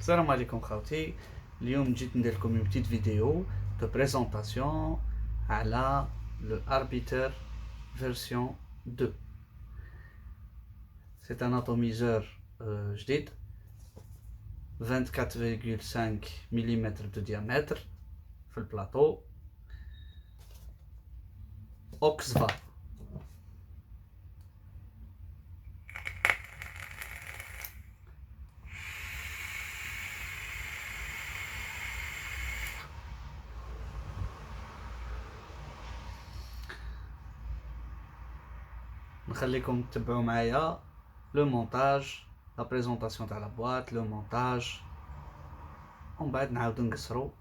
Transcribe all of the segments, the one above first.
Salam alaikum khawti. اليوم جيت ندير لكم une petite vidéo de présentation à le Arbiter version 2. C'est un atomiseur جديد 24,5 mm de diamètre في البلاطو Oxva. نخليكم تتبعوا معايا لو مونتاج لا بريزونطاسيون تاع لا بواط لو مونتاج ومن بعد نعاودو نقصرو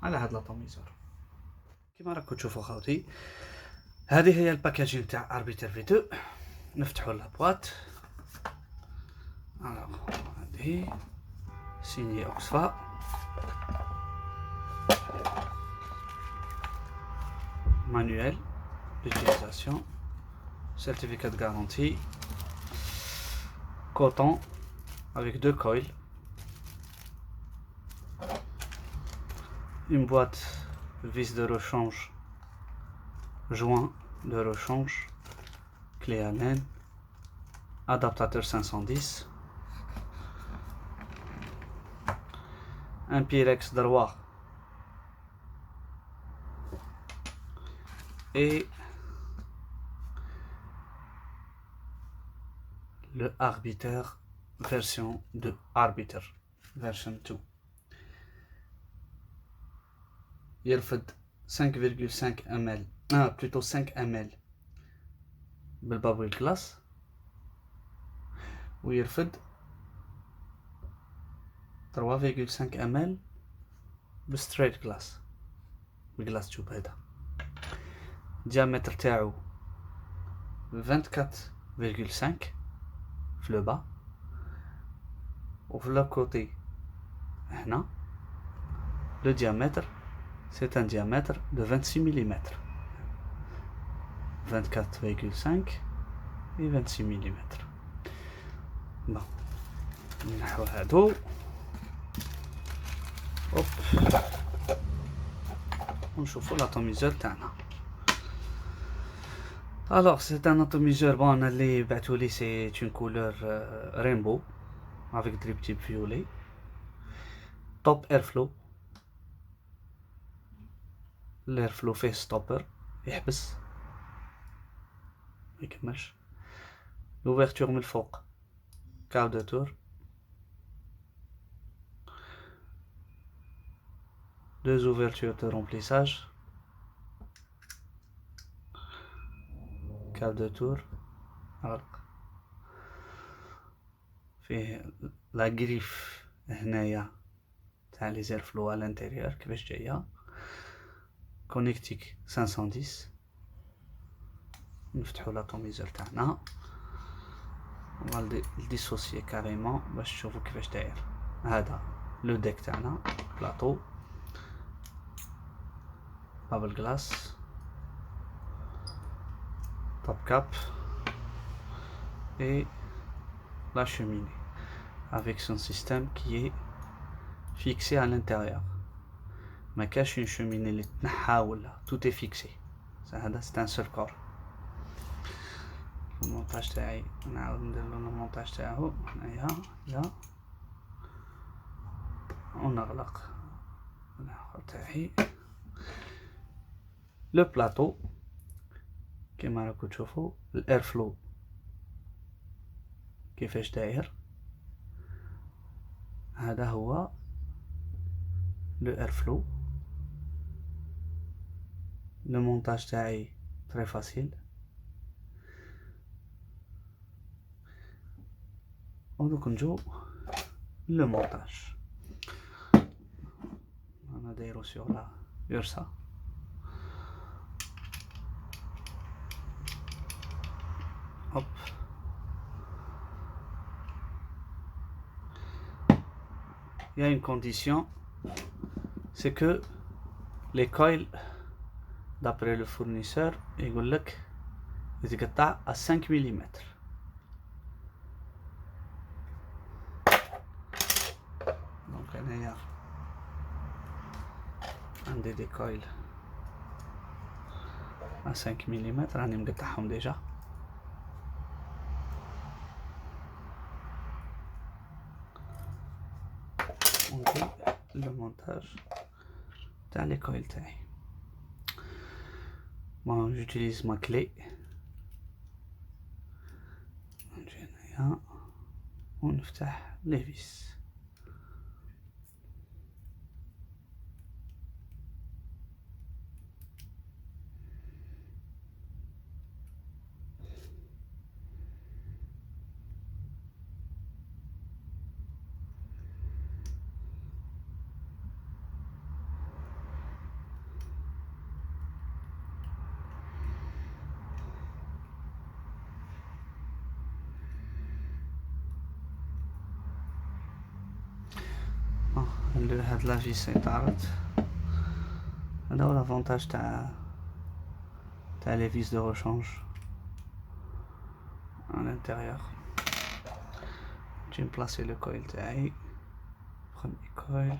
على هاد لاتوميزور. كيما راكم تشوفوا خاوتي هذه هي الباكاجين تاع اربيتر في 2. نفتحوا لا بواط. هذه سيني اوكسفا manuel d'utilisation, certificat de garantie, coton avec 2 coils, une boîte vis de rechange, joint de rechange, clé Allen, adaptateur 510, un Pyrex droit et le Arbiter version 2, Arbiter version 2. يرفد 5,5 ml plutôt 5 ml بالبابل جلاس ويرفد 3,5 ml بالستريت جلاس بجلاس تيوب. هذا الديامتر تاعو 24,5 في لو با وفي لو كوتي هنا لو diamètre c'est un diamètre de 26 mm 24,5 et 26 mm. bon نحو هادو اوب ونشوفو l'atomiseur تاعنا. Alors c'est un atomiseur bon اللي بعتولي c'est une couleur rainbow avec des petits violets, top airflow, l'airflow فيه stopper يحبس ميكملش، l'ouverture من الفوق cave de tour، 2 ouvertures de remplissage، cave de tour غلق، فيه لا غريف هنايا تاع لي زيرفلو على الانتيريور كيفاش جايه، كونيكتيك 510. نفتحو لاتوميزور تاعنا نديسوسيي كاريمون باش تشوفو كيفاش داير. هذا لو ديك تاعنا بلاطو بابل جلاس top cap et la cheminée avec son système qui est fixé à l'intérieur. ما كاش une cheminée اللي تنحى ولا tout est fixé. هذا c'est un seul corps. المونتاج تاعي نعاود ندير له المونتاج تاعو هنايا لا ونغلق الاخر تاعي. لو بلاطو كيما راكم تشوفوا الاير فلو كيفاش داير. هذا هو لو اير فلو. لو مونتاج تاعي تري فاسيل ودوك نجو لو مونتاج. انا دايرو سيغ لا يرسا hop. Il y a une condition, c'est que les coils, d'après le fournisseur, يقول لك يتقطع à 5 mm. Donc عندي دي كويل à 5 ملم راني مقطعهم ديجا. ونجي لو مونتاج تاع لي كويل تاعي. بون جوتيليز ما كلي، نجي هنايا ونفتح لي فيس. هاد لا فيس يتعرض. هذا هو لافونتاج تاع لي فيس دو ريشانج à l'intérieur. نجي نبلاصي لو كويل تاعي، بروميي كويل،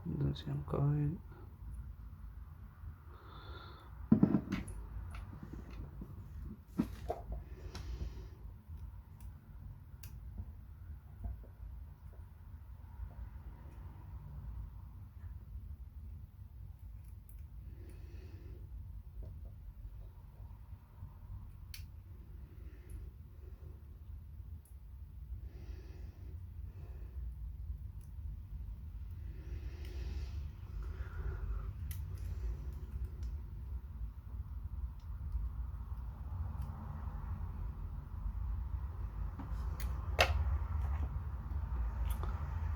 دوزيام كويل،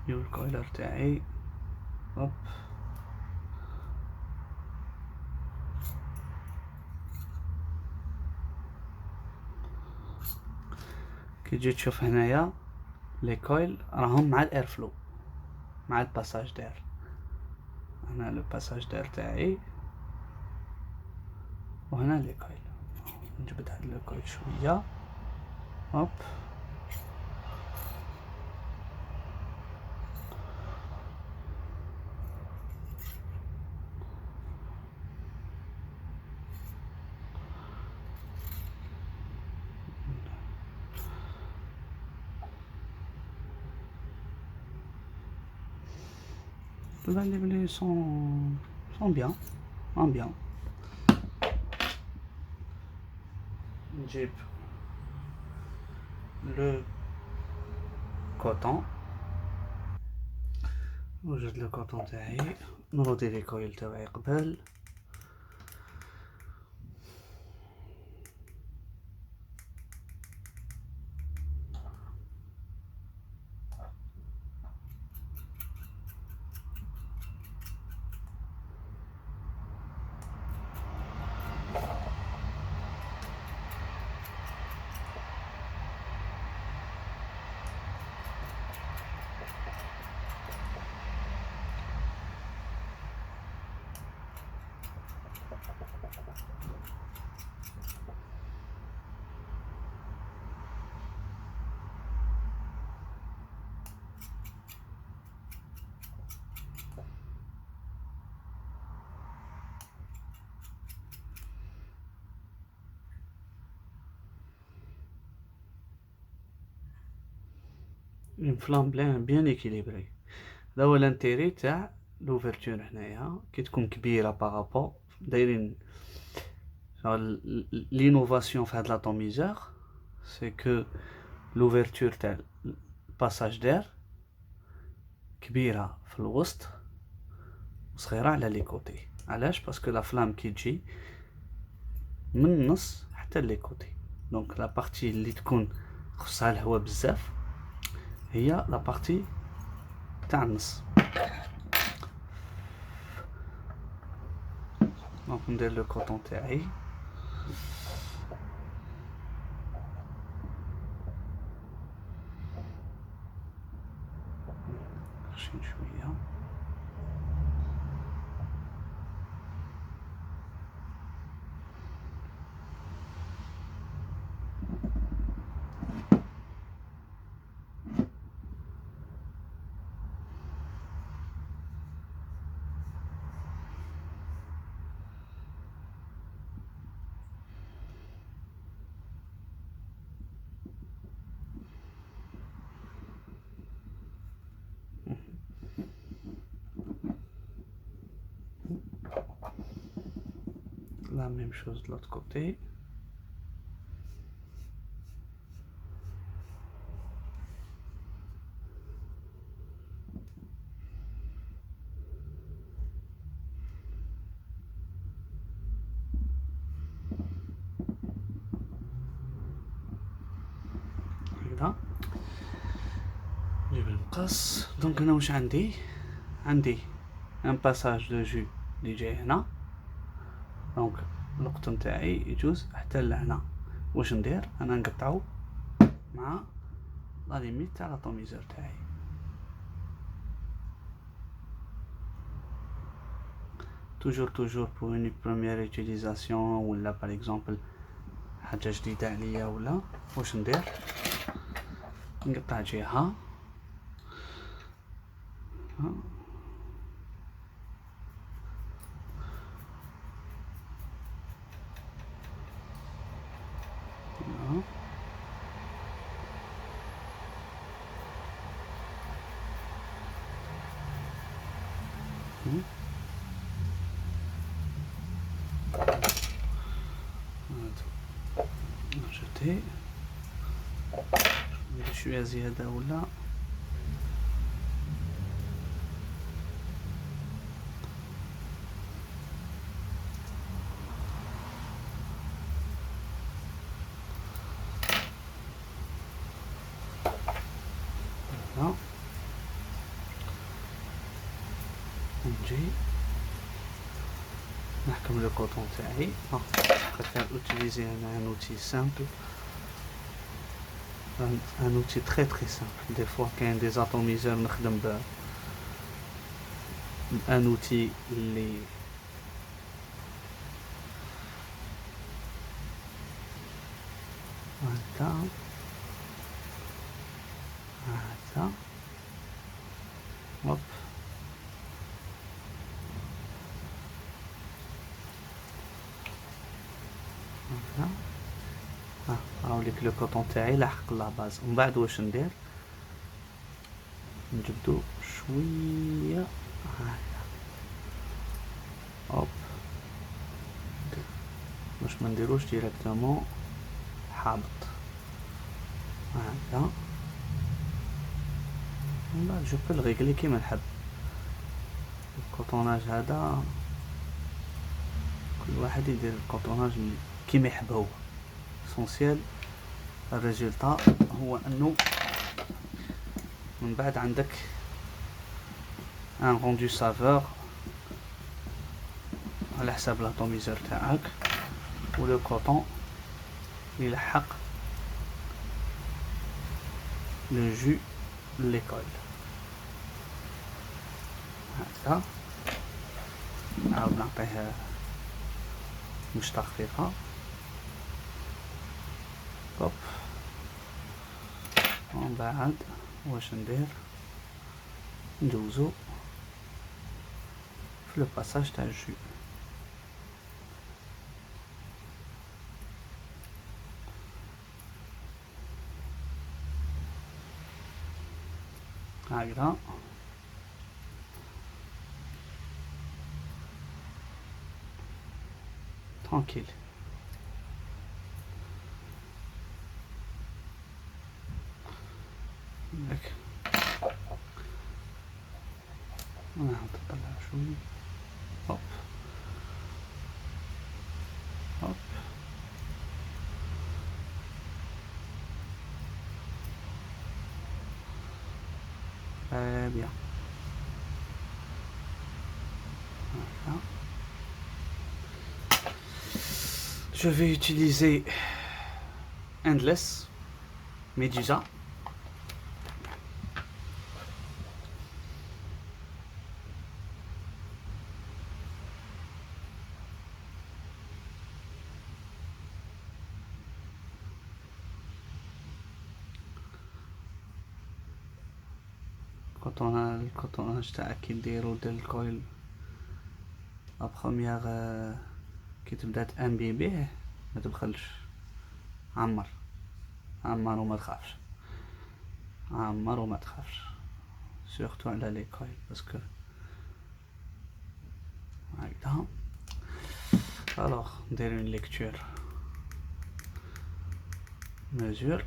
يو الكويلر تاعي. هوب كي تجي تشوف هنايا لي كويل راهم مع الاير فلو، مع الباساج دير. هنا لو باساج دير تاعي، وهنا لي كويل. نجبد هاد لو كويل شويه. هوب les blés sont bien. نجيب لو كوطون، نوجد لو كوطون تاعي، نرودي لي كويل تاعي قبل. une flamme bien équilibrée. هذا هو الانتيري تاع لوفرتور. هنايا كي تكون كبيره بارابور دايرين l'innovation في هاد l'atomiseur c'est que l'ouverture تاع الباساج دير كبيره في الوسط وصغيره على لي كوتي. علاش؟ باسكو لا فلام كي تجي من النص حتى لي كوتي، دونك لا بارتي اللي تكون خصها الهواء بزاف هي لا بارتي تاع النص. دونك ندير لو كوطون تاعي، خشين شويه. La même chose de l'autre côté. هكذا نجيب المقص. دونك هنا واش عندي ان باساج دو جو اللي جاي هنا. دونك القط نتاعي يجوز حتى لهنا. واش ندير انا نقطعو مع لا ليميت تاع لاتوميزور تاعي. toujours pour une première utilisation ولا par exemple حاجه جديده عليا ولا واش ندير نقطع جهه نجتي ندير شويه زياده ولا نجي نحكم لو كوطون تاعي. préfère utiliser un outil simple, un outil très simple. Des fois كاين des atomiseurs نخدم ب un outil اللي هكا هوب هاوليك لو كوطون تاعي لاحق لا باز. ومن بعد واش ندير نجبدو شويه هكا هوب باش ما نديروش ديريكتومون حابط هكا. ومن بعد جو بو لغيكلي كيما نحب. الكوطوناج هذا كل واحد يدير الكوطوناج كيما يحب هو. اسونسيال الريزولتا هو انه من بعد عندك ان روندو سافور على حساب لاتوميزور تاعك ولو كوطون يلحق لو جو ليكول هكذا. نعاود نعطيه مش تخفيفه هوب. ومن بعد واش ندير ندوزو في لو باساج تاع الجو. هكذا ترانكيل. هاك نعاود نطلع شوي هوب هوب bien. Voilà. Je vais utiliser Endless Medusa. الكوطوناج تاعك كي ديرو ديال الكويل لا بروميير كي تبدا تانبي بيه ما تبخلش. عمر وما تخافش. عمر وما تخافش سورتو على لي كويل باسكو هكذا alors ندير une lecture mesure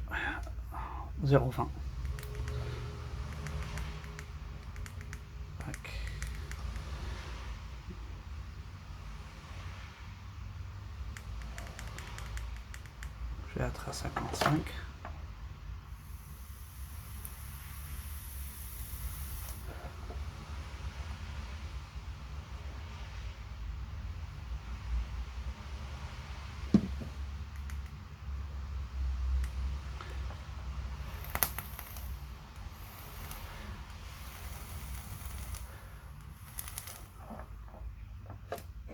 0,20. Tac. Je vais être à 55.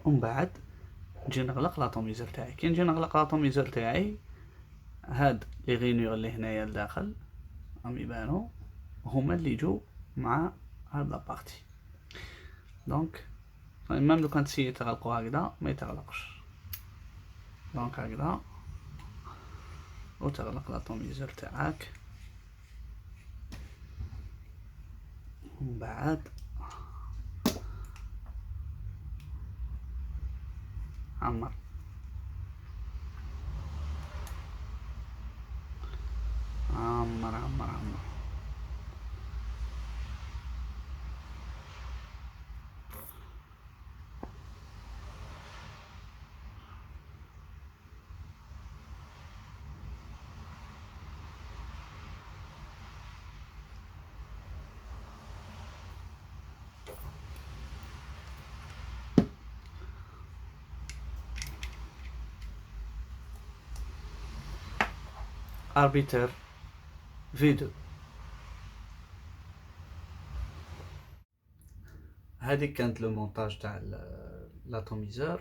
ومن بعد نجي نغلق لاطوميزور تاعي. كي نجي نغلق لاطوميزور تاعي هاد لي غينيور اللي هنايا لداخل راهم يبانو هما اللي يجو مع هاد لابارتي. دونك ميم لو كان تسيي تغلقو هكذا ما يتغلقش. دونك هكذا وتغلق لاطوميزور تاعك. ومن بعد عمر عمر عمر عمر. arbitre V2. هذه كانت لو مونتاج تاع لاتوميزور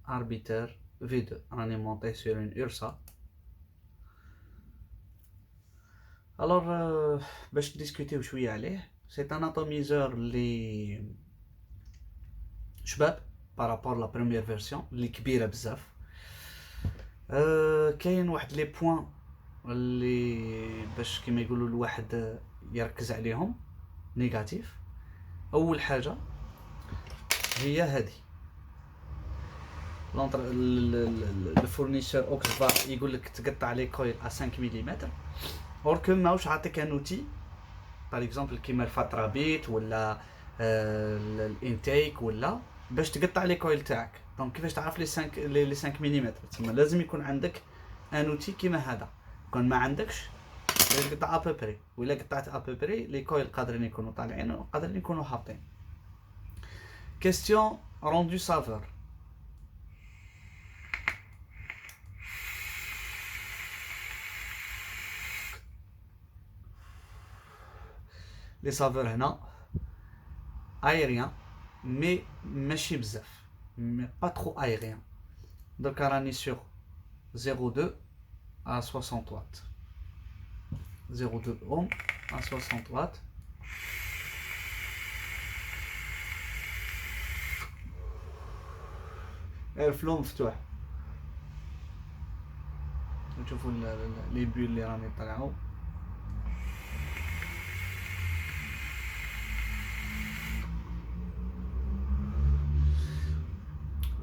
arbitre V2. راني مونطي sur une Ursa. الوغ باش نديسكوتيو شويه عليه، سي ان اتوميزور اللي شباب بارابور لا بروميير فيرسيون اللي كبيره بزاف. كاين واحد لي بوين اللي باش كيما يقولوا الواحد يركز عليهم نيجاتيف. اول حاجه هي هذه الفورنيسور اوكسفا يقول لك تقطع لي كويل ا 5 ملم، اور كو ماوش عاطيك ان اوتي باغ اكزومبل كيما الفتره بيت ولا الانتيك ولا باش تقطع لي كويل تاعك. دونك كيفاش تعرف لي 5 ملم؟ تسمى لازم يكون عندك ان اوتي كيما هذا. كون ما عندكش تقطع ابوبري، ولا قطعت ابوبري لي كويل قادرين يكونوا طالعين وقادرين يكونوا هابطين. كيستيون روندو سافور. لي سافور هنا aérien mais ماشي بزاف، mais pas trop aérien. Donc راني sur 0,2 à 60 watts. 0,2 ohm à 60 watts. الفلو مفتوح. نشوفوا لي بول اللي راني يطلعوا.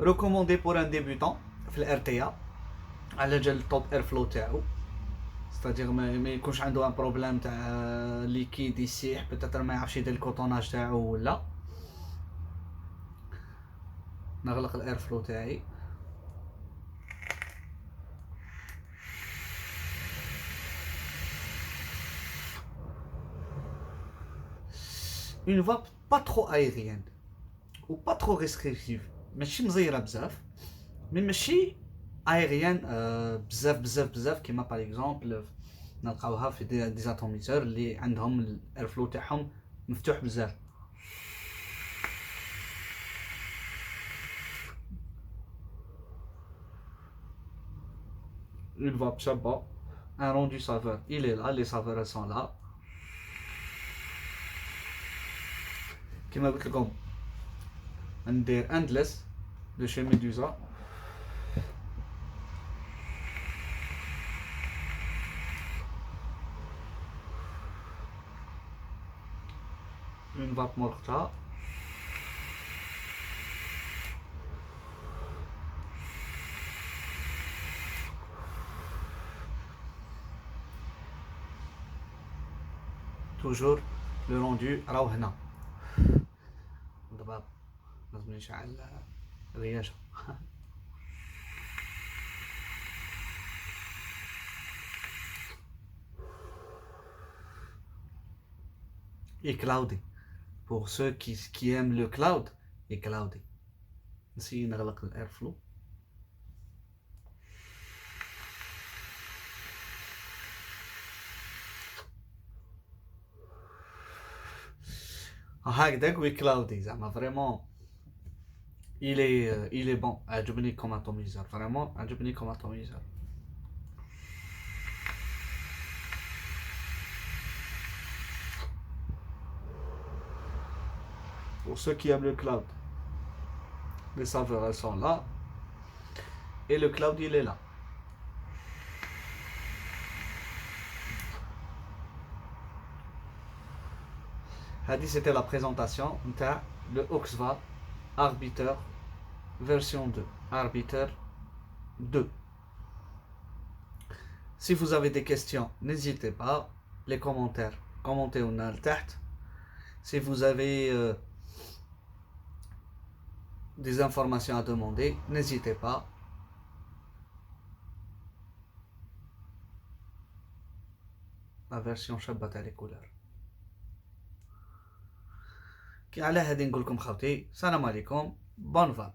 recommandé pour un débutant في الار تي ا على جال التوب اير فلو تاعو، ستادير ما يكونش عنده ان بروبليم تاع ليكيد يسيح، بتاتر ما يعرفش يدير الكوطوناج تاعو ولا. نغلق الاير فلو تاعي. une voie pas trop aérienne ou pas trop restrictive، ماشي مزيره بزاف مي ماشي ايريان بزاف بزاف بزاف كيما باغ اكزومبل نلقاوها في دي زاتوميزور اللي عندهم الاير فلو تاعهم مفتوح بزاف. une voie شابه. un rendu saveur il est là، les saveurs sont là. كيما قلت لكم ندير اندلس دو شي ميدوزا. une vape morta. toujours le rendu راهو هنا. دابا لازم نشعل الرياشه. Et cloudy. Pour ceux qui aiment le cloud, et cloudy. نسي نغلق الاير فلو. هكذاك وي كلاودي زعما فريمون il est bon. عجبني comme atomiseur, vraiment عجبني comme atomiseur. Pour ceux qui aiment le cloud, les saveurs elles sont là et le cloud il est là. Hadi, c'était la présentation de le Oxva Arbiter version 2. Arbiter 2. Si vous avez des questions, n'hésitez pas. Les commentaires, commentez au tête. Si vous avez des informations à demander, n'hésitez pas. La version شابة les couleurs. كي على هادي نقول لكم خوتي السلام عليكم. بون فاب.